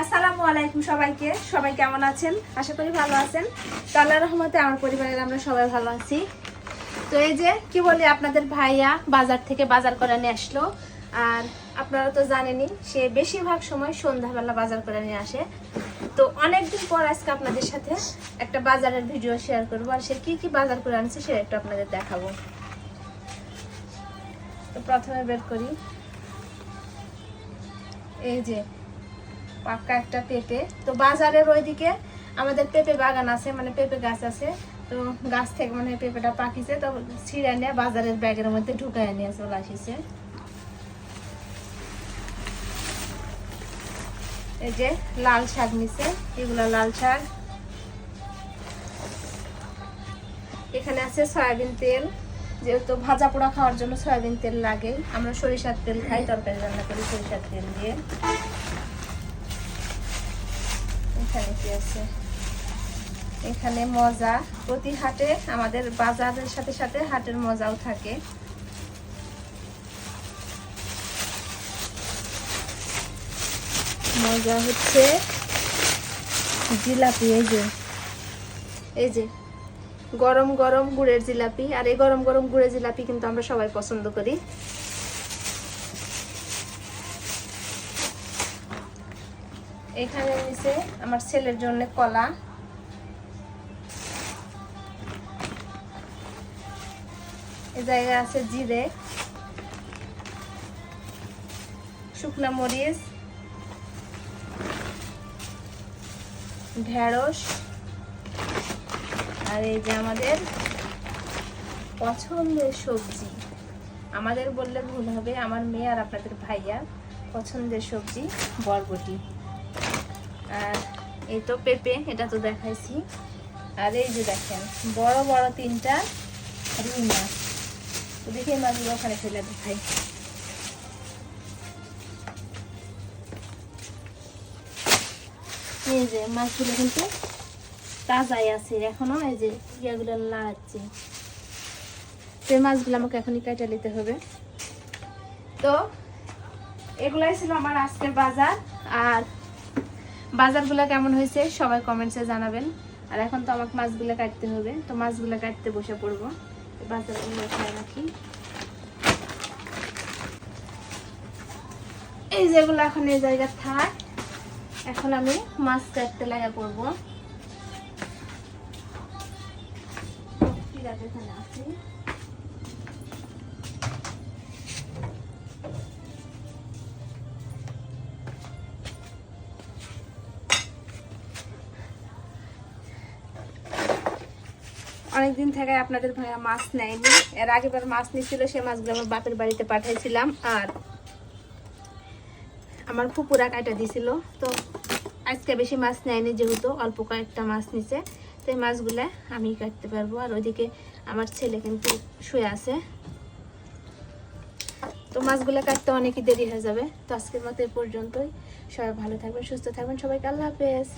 আসসালামু আলাইকুম সবাইকে। সবাই কেমন আছেন? আশা করি ভালো আছেন। তো আল্লাহর রহমতে আমার পরিবারের আমরা সবাই ভালো আছি। তো এই যে কি বলি, আপনাদের ভাইয়া বাজার থেকে বাজার করে নিয়ে আসলো। আর আপনারা তো জানেনই, সে বেশিরভাগ সময় সন্ধ্যাবেলা বাজার করে নিয়ে আসে। তো অনেকদিন পর আজকে আপনাদের সাথে একটা বাজারের ভিডিও শেয়ার করবো, আর সে কি কি বাজার করে আনছে সেটা একটু আপনাদের দেখাবো। তো প্রথমে বের করি, এই যে পাকা একটা পেঁপে। তো বাজারের ওইদিকে আমাদের পেঁপে বাগান আছে, মানে পেঁপে গাছ আছে। তো গাছ থেকে মানে পেঁপেটা পাকিছে, তো ছিঁড়ে নিয়ে বাজারের ব্যাগের মধ্যে ঢুকায় নিয়ে চলে আসিছে। এই যে লাল শাক নিছে, এগুলো লাল শাক। এখানে আছে সয়াবিন তেল, যেহেতু ভাজা পোড়া খাওয়ার জন্য সয়াবিন তেল লাগে। আমরা সরিষার তেল খাই, তরকারি রান্না করি সরিষার তেল দিয়ে। এখানে কি আছে, এখানে মজা। প্রতি হাটে আমাদের বাজারের সাথে সাথে হাটের মজাও থাকে। মজা হচ্ছে জিলাপি, এই যে গরম গরম গুড়ের জিলাপি। আর এই গরম গরম গুড়ের জিলাপি কিন্তু আমরা সবাই পছন্দ করি। এখানে নিচে আমার ছেলের জন্য কলা। এই জায়গায় আছে জিরে, শুকনা মরিচ, ঢেঁড়স, আর এই যে আমাদের পছন্দের সবজি। আমাদের বললে ভুল হবে, আমার মেয়ে আর আপনাদের ভাইয়া পছন্দের সবজি বরবটি। আর এই তো পেঁপে, এটা তো দেখাইছি। আর এই যে দেখেন বড় বড় 3টা রুই মাছ। তো দেখি এই মাছগুলো ওখানে ফেলে দেখাই। এই যে মাছগুলো কিন্তু তাজাই আছে এখনো, এই যে ইয়াগুলো লাড়াচ্ছে। তো এই মাছগুলো আমাকে এখনই কেটে নিতে হবে। তো এগুলাই ছিল আমার আজকের বাজার। আর বাজারগুলো কেমন হয়েছে সবাই কমেন্টসে জানাবেন। আর এখন তো আমাকে মাছগুলো কাটতে হবে, তো মাছগুলো কাটতে বসে পড়বো। বাজারগুলো খাই রাখি, এই যেগুলো এখন এই জায়গা থাক। এখন আমি মাছ কাটতে লাগা করবো। এখানে আছি, অনেকদিন থেকে আপনাদের ভাইয়া মাছ নেয়নি। এর আগেবার মাছ নিচ্ছিল, সে মাছগুলো আমার বাপের বাড়িতে পাঠাইছিলাম। আর আমার ফুপুরা কাটা দিছিল। তো আজকে বেশি মাছ নেয়নি, যেহেতু অল্প কয়েকটা মাছ নিছে। তো এই মাছগুলো আমি কাটতে পারবো। আর ওইদিকে আমার ছেলে কিন্তু শুয়ে আছে। তো মাছগুলো কাটতে অনেকই দেরি হয়ে যাবে। তো আজকের মতো এ পর্যন্তই। সবাই ভালো থাকবেন, সুস্থ থাকবেন। সবাইকে আল্লাহ হাফেজ।